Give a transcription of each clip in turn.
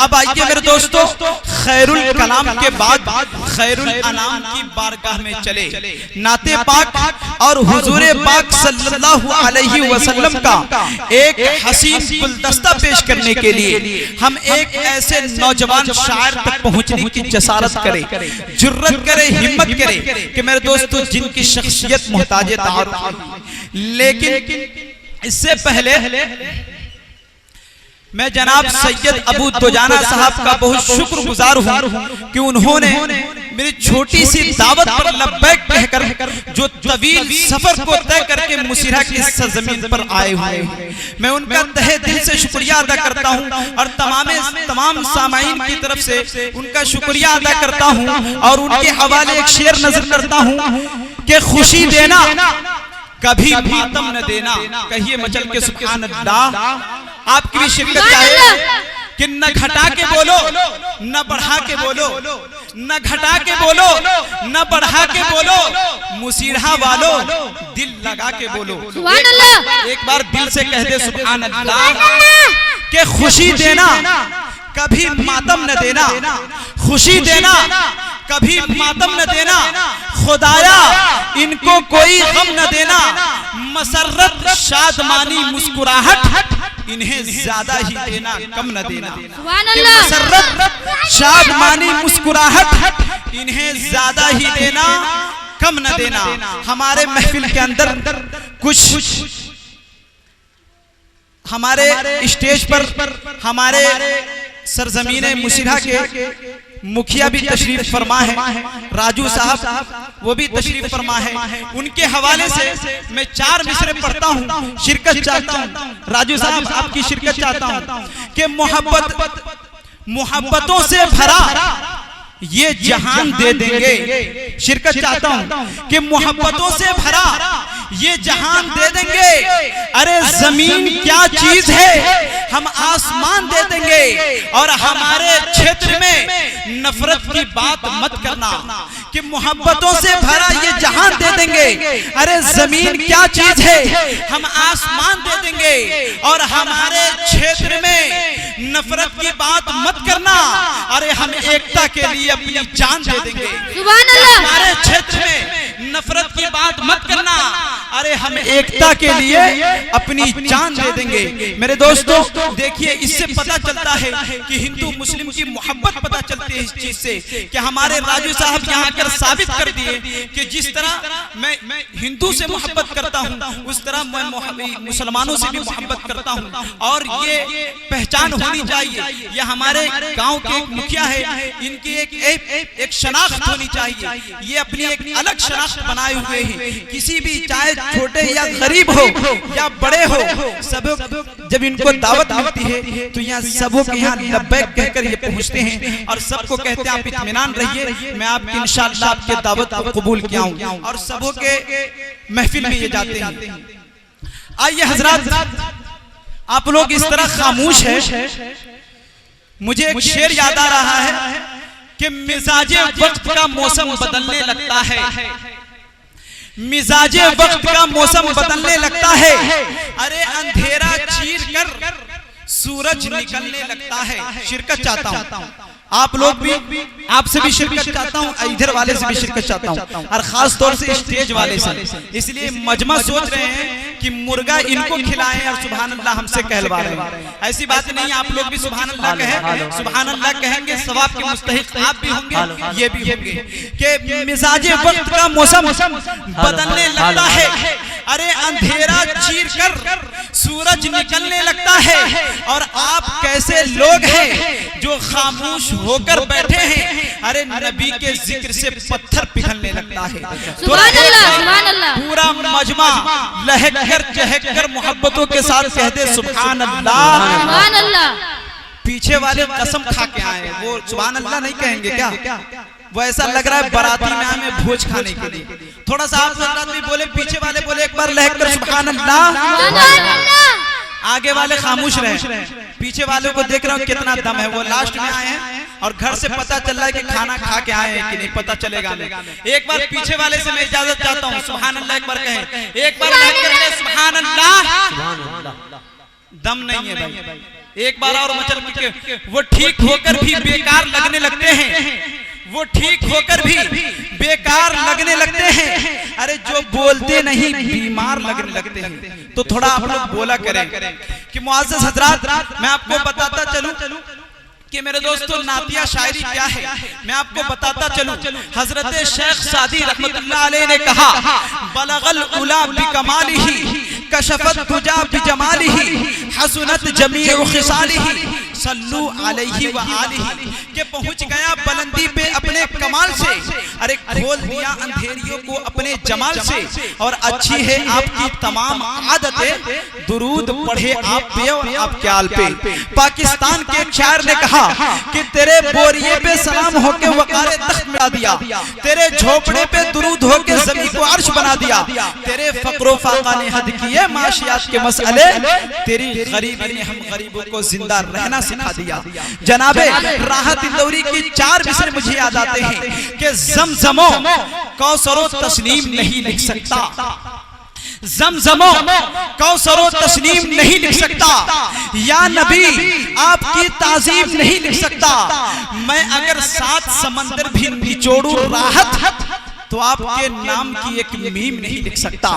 अब आइए मेरे दोस्तों, खैरुल कलाम के बाद खैरुल अनाम की बारगाह में चले। नाते पाक और हुजूरे पाक सल्लल्लाहु अलैहि वसल्लम का एक हसीन गुलदस्ता पेश करने के लिए हम एक ऐसे नौजवान शायर तक पहुंचने की जसारत करें, जुर्रत करें, हिम्मत करें कि मेरे दोस्तों जिनकी शख्सियत मुहताजे तारुफ। लेकिन इससे पहले मैं जनाब सैयद अबू दुजाना साहब का बहुत शुक्रगुजार हूँ कि उन्होंने मेरी छोटी सी दावत पर लब्बैक कहकर जो तवील सफर को तय करके मुसीरा की सरजमीन पर आए हुए हैं, मैं उनका तहे दिल से शुक्रिया अदा करता हूँ और तमाम सामाईन की तरफ से उनका शुक्रिया अदा करता हूँ। और उनके हवाले एक शेर नजर करता हूँ कि खुशी देना कभी मातम न देना। कहिए मचल के सुभान अल्लाह। आपकी भी शिरकत चाहे कि न घटा के बोलो न बढ़ा के बोलो, न घटा के बोलो न बढ़ा के बोलो, मुसीरा वालो दिल लगा के बोलो। एक बार दिल से कह दे सुभान अल्लाह कि खुशी देना कभी मातम न देना, खुशी देना कभी मातम न देना, खुदाया इनको कोई गम न देना, मसर्रत शादमानी मुस्कुराहट इन्हें ज्यादा ही देना कम न देना। मसर्रत शादमानी मुस्कुराहट इन्हें ज्यादा ही देना कम न देना। हमारे महफिल के अंदर कुछ हमारे स्टेज पर हमारे सरजमीन मुसीरा के मुखिया भी तशरीफ फरमा है, राजू साहब वो भी तशरीफ फरमा है। उनके हवाले से मैं 4 मिसरे पढ़ता हूँ, शिरकत चाहता हूँ। राजू साहब आपकी शिरकत चाहता हूँ कि मोहब्बतों से भरा ये जहान दे देंगे। शिरकत चाहता हूँ कि मोहब्बतों से भरा ये जहान दे देंगे। अरे जमीन क्या चीज है, हम आसमान दे देंगे। और हमारे क्षेत्र में नफरत की बात मत करना कि मोहब्बतों से भरा ये जहान दे देंगे। अरे जमीन क्या चीज है, हम आसमान दे देंगे। और हमारे क्षेत्र में नफरत की बात मत करना, अरे हम एकता के लिए अपनी जान दे देंगे। हमारे क्षेत्र में नफरत की बात मत करना, अरे हम एकता के लिए अपनी जान दे देंगे। मेरे दोस्तों देखिए, इससे पता चलता है कि हिंदू मुस्लिम की मोहब्बत पता चलती है इस चीज से कि हमारे राजू साहब यहाँ आकर साबित कर दिए कि जिस तरह मैं हिंदू से मोहब्बत करता हूँ उस तरह मैं मुसलमानों से भी मोहब्बत करता हूँ। और ये पहचान होनी चाहिए, ये हमारे गांव के एक मुखिया है, इनकी एक शनाख्त होनी चाहिए। ये अपनी एक अलग शनाख्त बनाए हुए हैं। किसी भी चाहे छोटे या गरीब हो या बड़े हो, सब जब इनको दावत मिलती है तो यहाँ सबों के यहाँ लब्बैक कहकर ये पहुँचते हैं और सबको कहते हैं आप इत्मीनान रहिए, मैं आपकी इंशाअल्लाह आपके दावत को कबूल किया हूँ। और सबों के महफिल में ये जाते हैं। आइए हजरात, आप लोग इस तरह खामोश है, मुझे एक शेर याद आ रहा है कि मिजाजे वक्त का मौसम बदलने लगता है, मिजाजे वक्त का मौसम बदलने लगता है। अरे अंधेरा चीर कर सूरज निकलने लगता है। शिरकत चाहता हूँ, आप लोग भी, आपसे भी शिरकत चाहता हूँ, इधर वाले से भी शिरकत चाहता हूँ, और खास तौर से स्टेज वाले से। इसलिए मजमा सोच रहे हैं कि मुर्गा इनको खिलाएं और सुभान अल्लाह हमसे कहलवा रहे हैं। ऐसी बात नहीं, आप लोग भी सुभान अल्लाह कहें, सुभान अल्लाह कहेंगे, सवाब के मुस्तहिक आप भी होंगे, ये भी होंगे। कि मिजाजे वक्त का मौसम बदलने लगता है, अरे अंधेरा चीर कर सूरज निकलने लगता है। और आप कैसे लोग हैं जो खामोश होकर बैठे हैं, अरे नबी के जिक्र से पत्थर पिघलने लगता है। पूरा मजमा लहक कर चहक कर मोहब्बतों के साथ कहते सुभान अल्लाह। पीछे वाले कसम खा के आए, वो सुभान अल्लाह नहीं कहेंगे क्या? वो ऐसा लग रहा है बाराती में आए भोज खाने के लिए। थोड़ा सा आप भी बोले, पीछे वाले बोले एक बार लहक कर सुभान अल्लाह। आगे वाले खामोश रहे, पीछे वालों को देख रहा हूँ कितना दम है। वो लास्ट में आए हैं और घर से पता चल रहा है कि खाना खा के आए हैं कि नहीं, पता चलेगा नहीं। एक बार पीछे वाले से मैं इजाजत चाहता हूँ, सुभान अल्लाह एक बार कहें, एक बार सुभान अल्लाह। दम नहीं है भाई, एक बार और मचल के वो ठीक होकर भी बेकार लगने लगते हैं, वो ठीक होकर भी बेकार लगने लगते हैं। अरे जो बोलते नहीं बीमार लगने लगते हैं। तो थोड़ा आप लोग बोला करें कि मुअज़्ज़ज़ हज़रात, मैं आपको बताता चलूं कि मेरे दोस्तों नातिया शायरी क्या है, मैं आपको बताता चलूं। हजरत शेख सादी रहमतुल्लाह अलैह ने कहा, बलगल उला बिकमालिही कशफत तुजा बिजमालिही हसनत जमीउ खिसालिही सल्लू अलैहि व आलिही, के पहुंच गया बुलंदी पे अपने कमाल से, अरे खोल दिया अंधेरियों को अपने जमाल से, और अच्छी है आपकी तमाम आदतें, दुरूद पढ़े आप पे और आपके आल पे। पाकिस्तान के एक शायर ने कहा कि तेरे बोरिए पे सलाम होके वकारे तख्त मिला दिया, तेरे झोपड़े पे दुरूद होके ज़मीन को अर्श बना दिया, तेरे फक्रो फाका ने हद किए माशियात के मसले, तेरी गरीबी ने हम गरीबों को जिंदा रहना सिखा दिया। जनाबे राहत इंदौरी की 4 मिसरे मुझे याद आते हैं कि ज़मज़मो कौसरो तस्नीम नहीं लिख सकता, ज़मज़मो कौसरो तस्नीम नहीं लिख सकता, या नबी आपकी ताज़ीम नहीं लिख सकता। मैं अगर 7 समंदर भी निचोड़ू राहत, तो आपके नाम की एक मीम नहीं लिख सकता।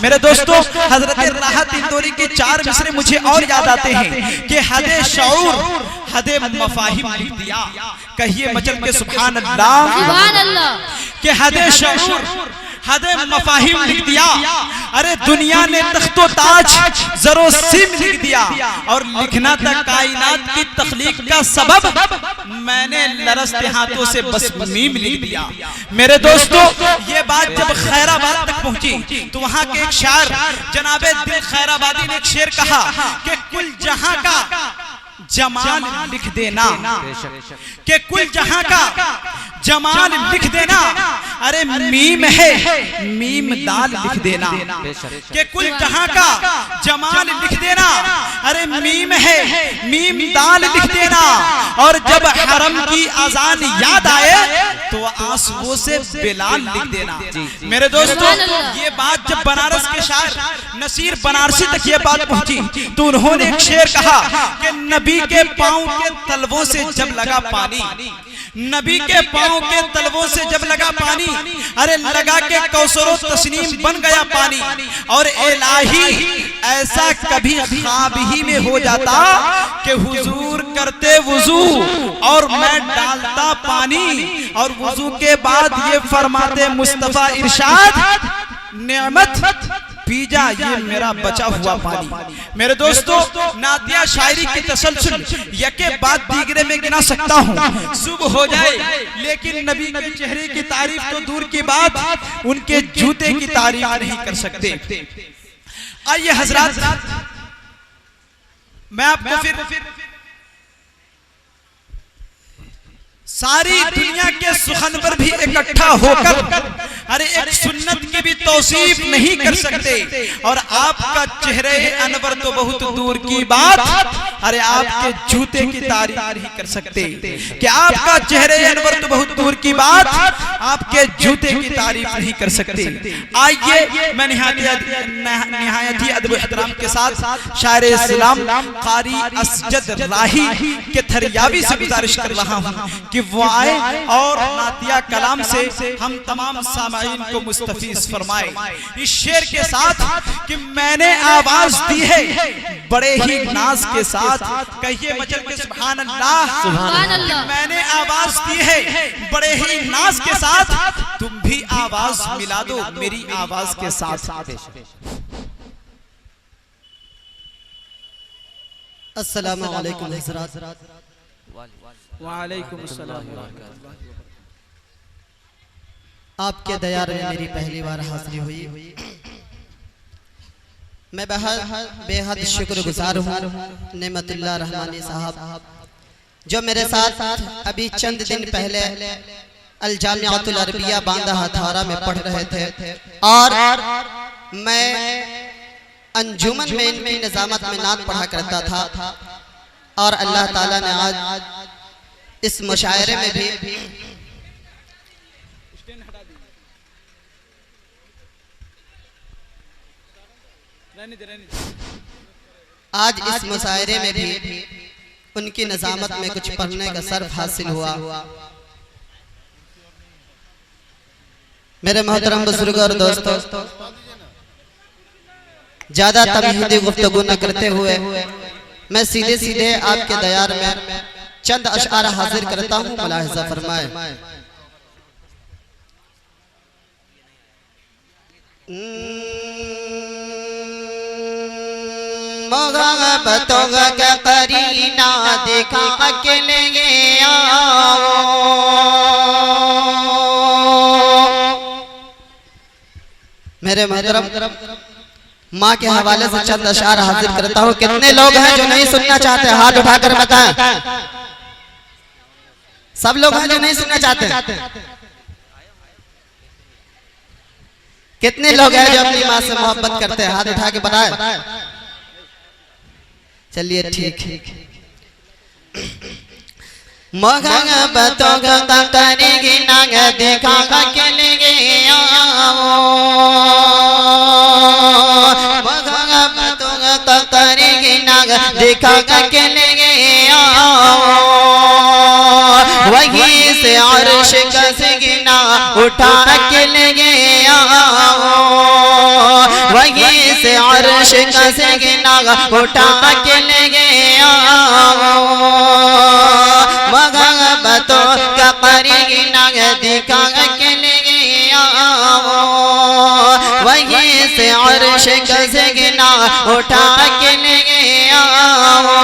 मेरे दोस्तों हजरत राहत इंदौरी के 4 मिसरे मुझे और याद आते हैं कि हदे शऊर हदे मफाहिम लिख दिया। कहिए मचल के सुभान अल्लाह, सुभान अल्लाह, कि हदे शऊर हदे मफाहिम लिख दिया। अरे दुनिया ने तख्तो ताज जरो सिम लिख दिया, और लिखना था कायनात की तख्लीक का सबब, मैंने लरसते हाथों से बस मीम लिख दिया। मेरे दोस्तों ये बात जब खैराबाद तक पहुंची तो वहां के एक शायर जनाबे दिल खैराबादी ने एक शेर कहा कि कुल जहां का जमाल लिख देना, कि कुल जहां का जमाल लिख देना, अरे मीम है मीम दाल लिख देना, कि कुल जहां का जमाल लिख देना, अरे मीम है मीम दाल लिख देना, और जब हरम की अजान याद आए तो आंसुओं से बिलाल लिख देना। मेरे दोस्तों ये बात जब बनारस के शायर नसीर बनारसी तक ये बात पहुंची तो उन्होंने एक शेर कहा कि नबी के पांव के तलवों से जब लगा पानी, नबी के पांव के तलवों से जब लगा पानी, अरे लगा के कौसरो तस्नीम बन गया पानी, और इलाही ऐसा कभी ख्वाब ही में हो जाता कि हुजूर करते वुजू और मैं डालता पानी, और वुजू के बाद ये फरमाते मुस्तफा इरशाद, नेमत पीजा ये मेरा बचा हुआ पानी। मेरे दोस्तों नातिया शायरी की तसलसल यके बाद दीगरे में गिना सकता हूँ, सुबह हो जाए लेकिन नबी के चेहरे की तारीफ तो दूर की बात, उनके जूते की तारीफ नहीं कर सकते। आइए हजरात, मैं आपको फिर सारी दुनिया के सुखनवर भी इकट्ठा होकर अरे एक सुन्नत की भी तौसीफ नहीं कर सकते, और आपका चेहरे अनवर तो बहुत दूर की बात, अरे आपके जूते की तारीफ नहीं कर सकते, कि आपका चेहरे अनवर तो बहुत दूर की बात, आपके जूते की तारीफ नहीं कर सकते। आइए मैं निहायत ही अदब एहतराम के साथ शायर इस्लाम कारी असजद राही के थरियावी से गुजारिश कर रहा हूँ कि वो आए और नातिया कलाम से हम तमाम सामाईन को मुस्तफीज फरमाए इस शेर के साथ कि मैंने आवाज दी है बड़े ही नाज के साथ। कहिए मचल के सुभान अल्लाह, सुभान अल्लाह। मैंने आवाज दी है बड़े ही नाज के साथ, तुम भी आवाज मिला दो मेरी आवाज के साथ। अस्सलामु अलैकुम हज़रात। वालेकुम अस्सलाम। आपके दयार में मेरी पहली बार हाजिरी हुई, मैं बेहद शुक्रगुजार हूँ नेमतुल्लाह रहमानी साहब जो मेरे साथ अभी चंद दिन पहले अल जामिअतुल अरबिया बांदा हथौरा में पढ़ रहे थे, और मैं अंजुमन में इनकी निजामत में नात पढ़ा करता था, और अल्लाह ताला ने आज इस मुशायरे में भी आज इस मुशायरे में भी उनकी नज़ामत में कुछ पढ़ने का सर्फ हासिल हुआ। मेरे मोहतरम बुजुर्ग और दोस्तों, ज्यादा तमहीदी गुफ्तगू न करते हुए मैं सीधे सीधे आपके दयार में चंद अशआर हाजिर करता हूँ, मुलाहिज़ा फरमाए। मोहब्बतों का करीना देखा अकेले आओ, मेरे मोहतरम माँ के हवाले से चंद अशआर हाजिर करता हूँ। कितने लोग हैं जो नहीं सुनना चाहते? हाथ उठाकर बताएं। सब लोग हैं जो नहीं सुनना चाहते? कितने लोग हैं जो अपनी माँ से मोहब्बत करते हैं? हाथ उठा के बताएं। चलिए ठीक। मोहब्बतों का करेगी ना देखा अकेले आओ, मोहब्बतों का करेगी ना देखा अकेले आओ, वहीं से अर्श का सिगना उठा के ले आओ, वहीं से अर्श का सिगना उठा के ले आओ, मोहब्बतों का करीना दिखा के ले आओ, वहीं से अर्श का सिगना उठा के ले आओ।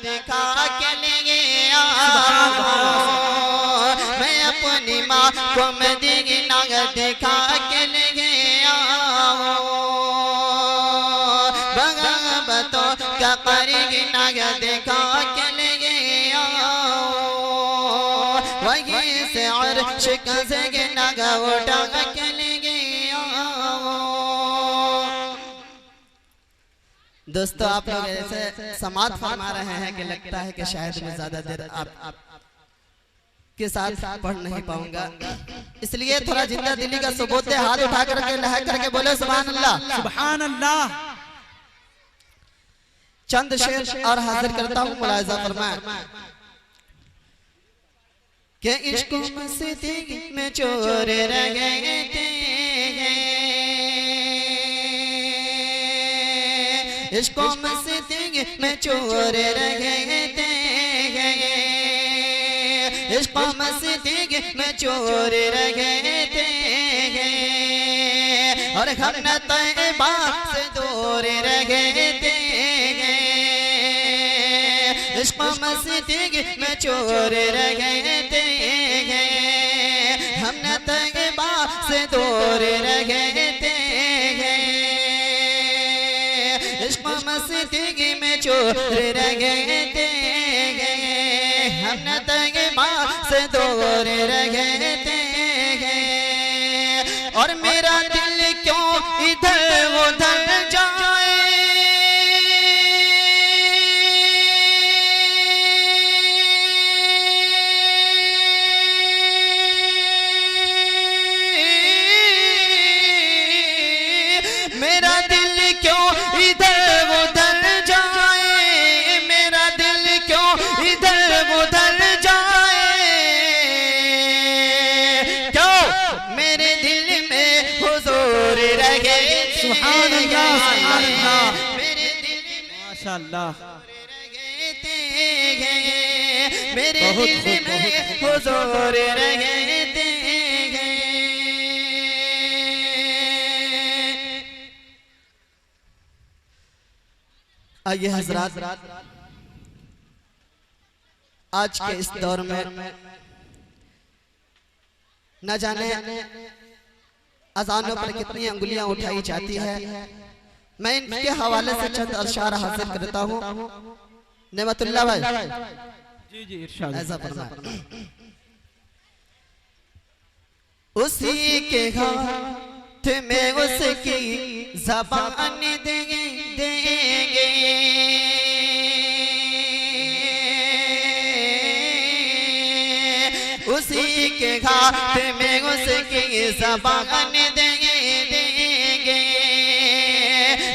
दिखा के ले आओ, मैं अपनी माँ को मदीना दिखा के ले आओ, मोहब्बतों का करीना दिखा के ले आओ, वहीं से अर्श का सिगना उठा के ले आओ। दोस्तों, आप लोग ऐसे समात फरमा रहे हैं कि लगता है कि शायद मैं ज्यादा देर आप के साथ पढ़ नहीं पाऊंगा, इसलिए थोड़ा जिंदा दिली का सबूत दे। हाथ उठा करके लहक करके बोले सुभान अल्लाह, सुभान अल्लाह। चंद शेर और हाजिर करता हूँ, मुलाहिज़ा फरमाए कि इश्क मस्ती में चोर रह गए थे, इश्क मस्ती में चोर रह गए थे, इश्क मस्ती में चोर रह गए थे, और हम न तैबा से दूर रह गए थे, इश्क मस्ती में चोर रह गए थे, हम न तैबा से दूर रह गए थे, इश्क मस्ती में चोर रह गए थे, हम न तैबा से दूर रह गए थे, और मेरा दिल क्यों इधर उधर जाए, मेरा दिल क्यों इधर उधर जाए, मेरा दिल क्यों इधर उधर जाए, क्यों मेरे दिल में हुजूर रह गए, सुभान अल्लाह, सुभान अल्लाह, मेरे दिल में माशाअल्लाह, रह गए थे, मेरे दिल में हुजूर रह गए थे। आइए हजरात, आज के इस दौर में न जाने अजानों पर कितनी अंगुलियां उठाई जाती है। मैं इनके हवाले से चंद अशआर हासिल करता हूँ। नेमतुल्लाह भाई जी जी इरशाद। ऐसा फरमाए, उसी के हाथ में उसकी ज़बान देंगे उसी के हाथ में उसकी ज़बान देंगे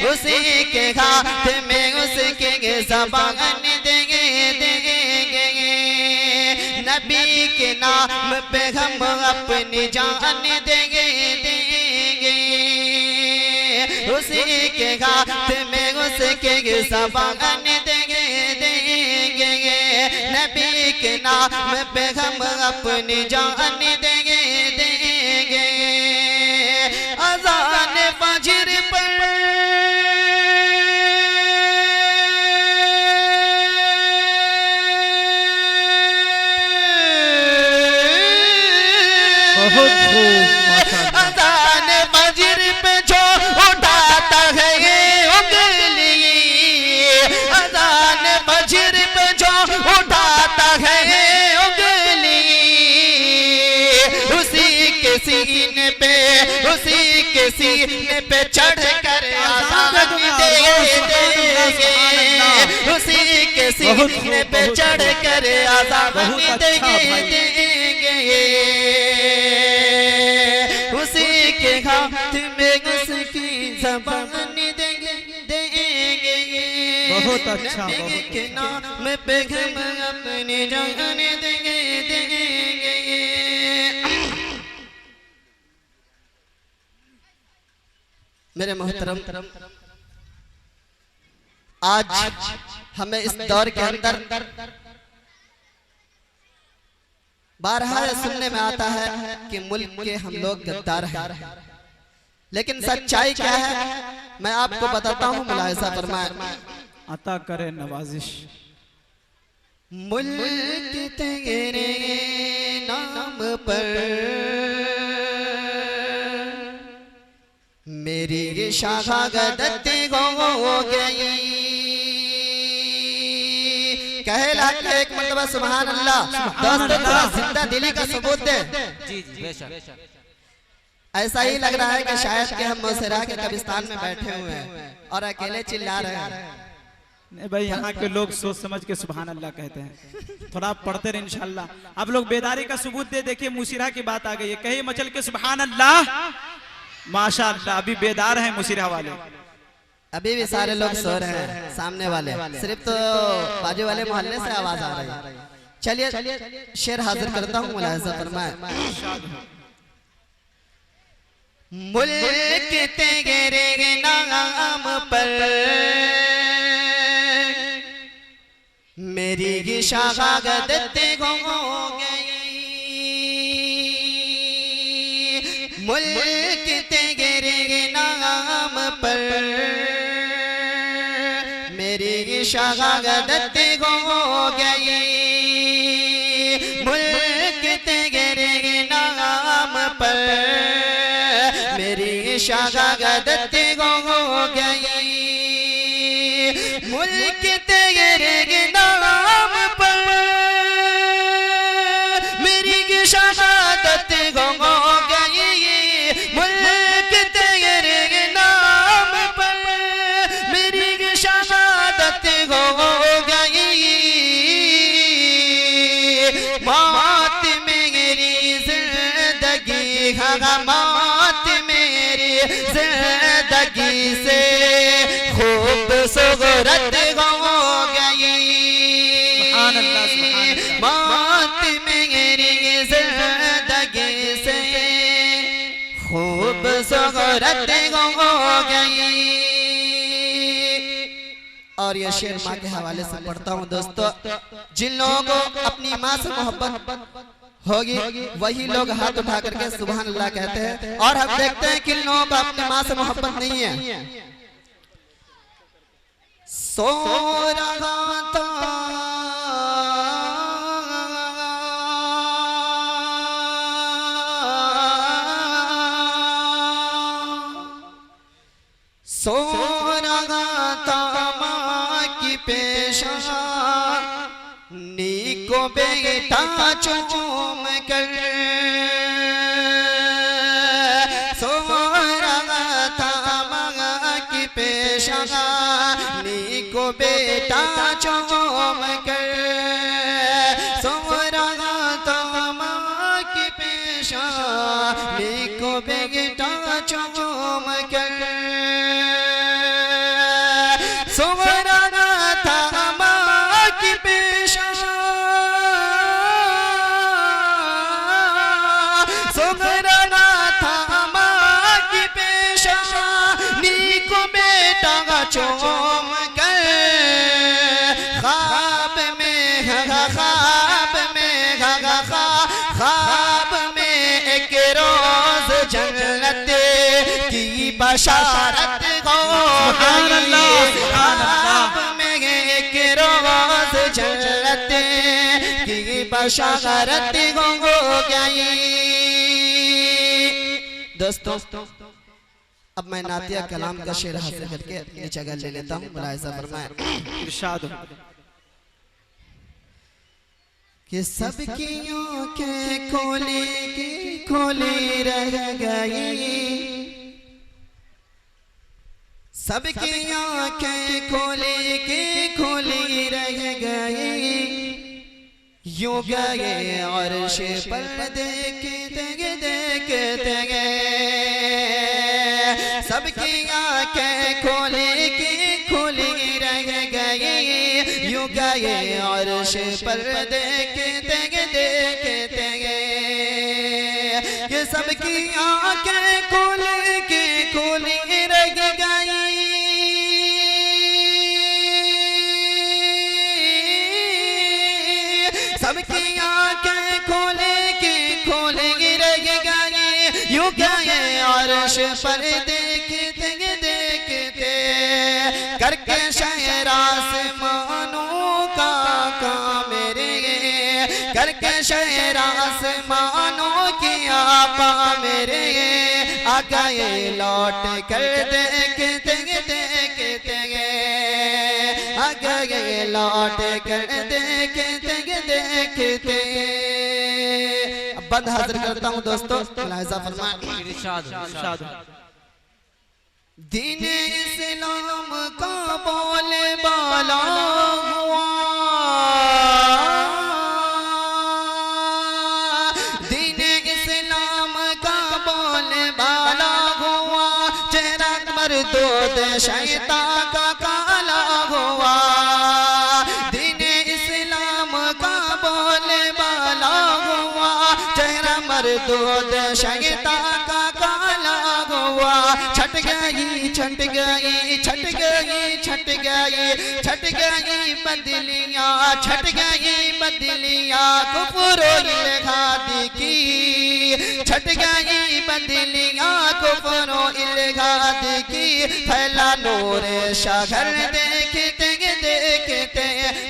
उसी के हाथ में उसके ज़बान देंगे नबी के नाम पे हम अपनी जान देंगे उसी के हाथ में उसके ज़बान देंगे नबी के नाम पे हम अपनी जान देंगे अज़ान फजर पर अज़ान फजर पे जो उठाता है ये उंगली अज़ान फजर पे जो उठाता है ये उंगली उसी के सीने पे चढ़ कर अज़ान देंगे उसी के सीने पे चढ़ कर अज़ान देंगे उसी के हाथ में उसकी ज़बान देंगे बहुत अच्छा, नबी के नाम पे हम अपनी जान देंगे मेरे मोहतरम, आज हमें इस दौर के अंदर बारहा सुनने में आता है कि मुल्क के हम लोग गद्दार हैं, लेकिन सच्चाई क्या है मैं आपको बताता हूँ। मुलाहिज़ा फरमाए, अता करे नवाजिश। मुल्क तेरे नाम पर मेरी शहादत हो गई। कहला के एक मरतबा सुभान अल्लाह। दोस्तों थोड़ा जिंदा दिली का सबूत दे। जी जी बेशक। ऐसा ही लग रहा है कि शायद कि हम मौसेरा के कब्रिस्तान में बैठे हुए हैं और अकेले चिल्ला रहे हैं। नहीं भाई, यहाँ के लोग सोच समझ के सुभान अल्लाह कहते हैं। थोड़ा आप पढ़ते रहे इंशाल्लाह। आप लोग बेदारी का सबूत दे। देखिए मुसीरा की बात आ गई है, कहीं मचल के सुभान अल्लाह माशाअल्लाह। अभी बेदार हैं मुसीरा वाले, अभी भी सारे लोग सो रहे हैं सामने वाले, सिर्फ तो बाजू वाले मोहल्ले से आवाज आ रही है। चलिए शेर हाजिर करता हूँ। मुलाहिज़ा फरमाए, मुल्क तेरे नाम पर मेरी शहादत हो गई। मुल्क तेरे नाम पर मेरी शहादत हो गई। मुल्क तेरे नाम पर मेरी शहादत हो गई। मुल्क तेरे नाम पर मेरी शहादत हो गई। मुल्क तेरे नाम पर मेरी शहादत हो गई। मौत मेरी जिंदगी मौत मेरी जिंदगी से खूबसूरत हो गई। मौत मेरी जिंदगी से खूबसूरत हो गई। और ये शेर माँ के हवाले से पढ़ता हूँ। दोस्तों, जिन लोगों को अपनी माँ से मोहब्बत होगी वही लोग हाथ उठा करके सुभान अल्लाह कहते हैं। और हम देखते हैं किन लोगों को अपनी माँ से मोहब्बत नहीं है। सो रहा था सो रहा था माँ की पेशानी को बेटा चूम कर, सो रहा था माँ की पेशानी को बेटा चूम कर, सो रहा था माँ की पेशानी को बेटा चूम कर, सुवराना था माँ की पेशा, सुवराना था माँ की पेशा, नी को बेटा चूम कर, ख्वाब में ख्वाब में एक रोज जन्नत की बशारत हो गई, ख्वाब में एक रोज जन्नत की बशारत हो गई। दोस्तों अब मैं नातिया कलाम का शेर हासिल करके अपनी जगह ले लेता हूँ। मुलाहिज़ा फरमाएं। इरशाद कि सबकी आँखें खोली रह गई, सबकी आँखें खोली रह गई, यूं गए अर्श पर देखते गए, सबकी आँखें खोली रह गई, यूं गए अर्श पर देखते गए, ये सबकी आँखें खोली रह गई, सबकी आँखें खोले रह गई, यूं गए अर्श पर देखते करके शहर आसमानों का काम मेरे, करके शहर आसमानों की आपा मेरे, आ गए लौट कर देखते आ गए लौट कर देखते। अब बंद हाजिर करता हूँ दोस्तों, मुलाहिज़ा फरमाएं। इरशाद दीन इस्लाम का बोले बाला हुआ, दीन इस्लाम का बोले बाला हुआ, चेहरा मरदूद शैतान का काला हुआ, दीन इस्लाम का बोले बाला हुआ, चेहरा मरदूद शैतान का काला हुआ, छट गई बदलियाँ कुफरो इल्हादी की, छट गई बदलियाँ कुफरो इल्हादी की, फैला नूर शहर देखते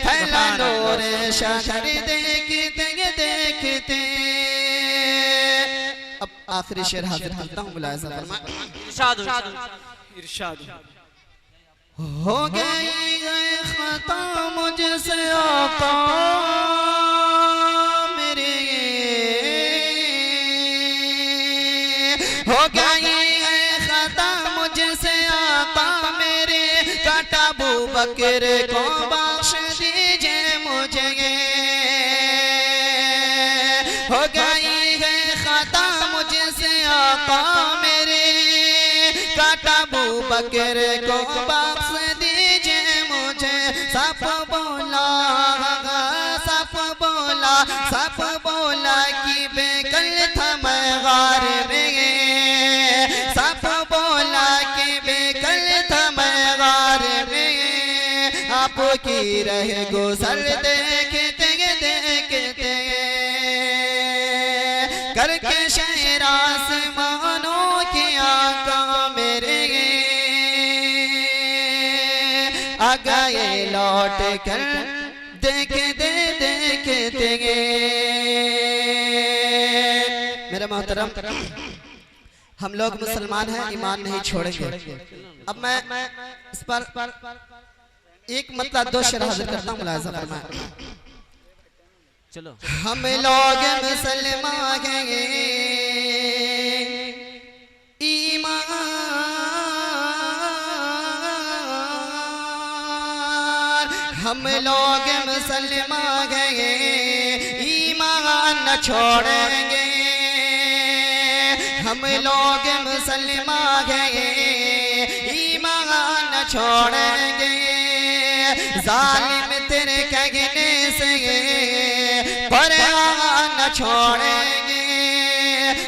फैला नूर शहर देखते। अब आखिरी शेर हाजिर करता हूँ, मुलाहिज़ा फरमाएं। इरशाद हो गई खता मुझसे आका मेरे, हो गई खता मुझसे आका मेरे, काटा अबू बकर को बख्श दीजिए मुझे, हो गई है खता मुझसे आका मेरे, काटा अबू बकर को बख्श दीजिए मुझे, सप बोला कि बेकल था मैं गार में, सप बोला कि बेकल था मैं गार में, आपकी रह गुजर देखते करके शहर आसमानों की आका मेरे, आ गए लौट कर देखते मेरे मोहतरम हम लोग मुसलमान हैं, ईमान नहीं छोड़ेंगे। अब मैं इस पर एक मतलब 2 शेर हाजिर करता हूँ, मुलाहिजा फरमाएं। चलो हम लोग मुसलमान हैं, ईमान हम लोग मुसलमान हैं, ईमान न छोड़ेंगे। हम लोग मुसलमान हैं, ईमान न छोड़ेंगे। जालिम तेरे कहने से कुरान न छोड़ेंगे।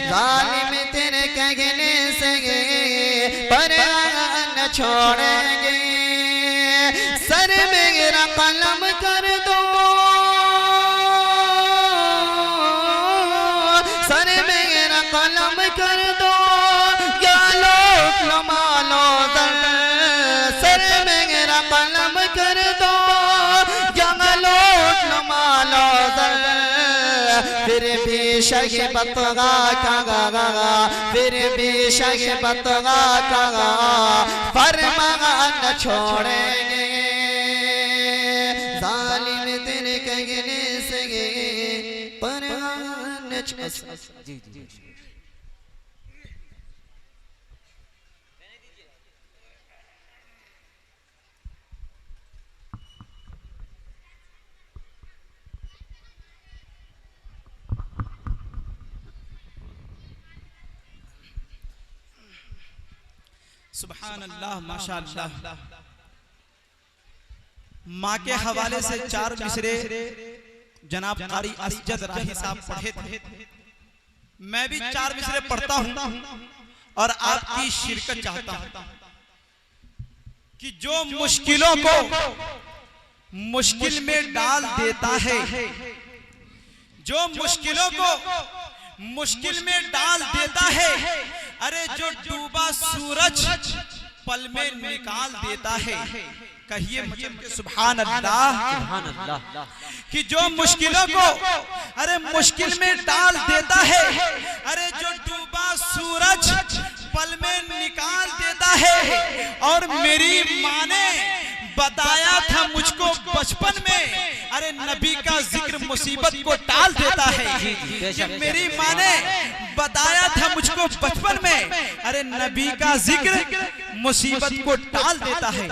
जालिम तेरे कहने से कुरान न छोड़ेंगे। सर मेरा कलम कर दो, सर मेरा कलम कर दो, या लोग लो मालो दर। सर मेरा कलम कर दो, या लोग लो मालो दर। फिर भी शगे बतगा कागा, फिर भी शगे बतगा कागा, फरमान न छोड़ेंगे। जालिम तेरे कहने से फरमान न छोड़ेंगे। जी जी सुभान अल्लाह, माशाअल्लाह। माँ के हवाले से 4 मिसरे जनाब कारी असजद राही साहब पढ़े थे। मैं भी 4 मिसरे पढ़ता हूँ और आपकी शिरकत चाहता हूँ कि जो मुश्किलों को मुश्किल में डाल देता है, जो मुश्किलों को मुश्किल में डाल देता है, अरे जो डूबा सूरज पल में निकाल देता है। कहिए मतलब सुभान अल्लाह, सुभान अल्लाह। कि जो मुश्किलों को अरे मुश्किल में डाल देता है, अरे जो डूबा सूरज पल में निकाल देता है। और मेरी माँ ने बताया था मुझको बचपन में, अरे नबी का जिक्र मुसीबत को टाल देता है। कि मेरी माँ ने बताया था मुझको बचपन में, अरे नबी का जिक्र मुसीबत को टाल देता है।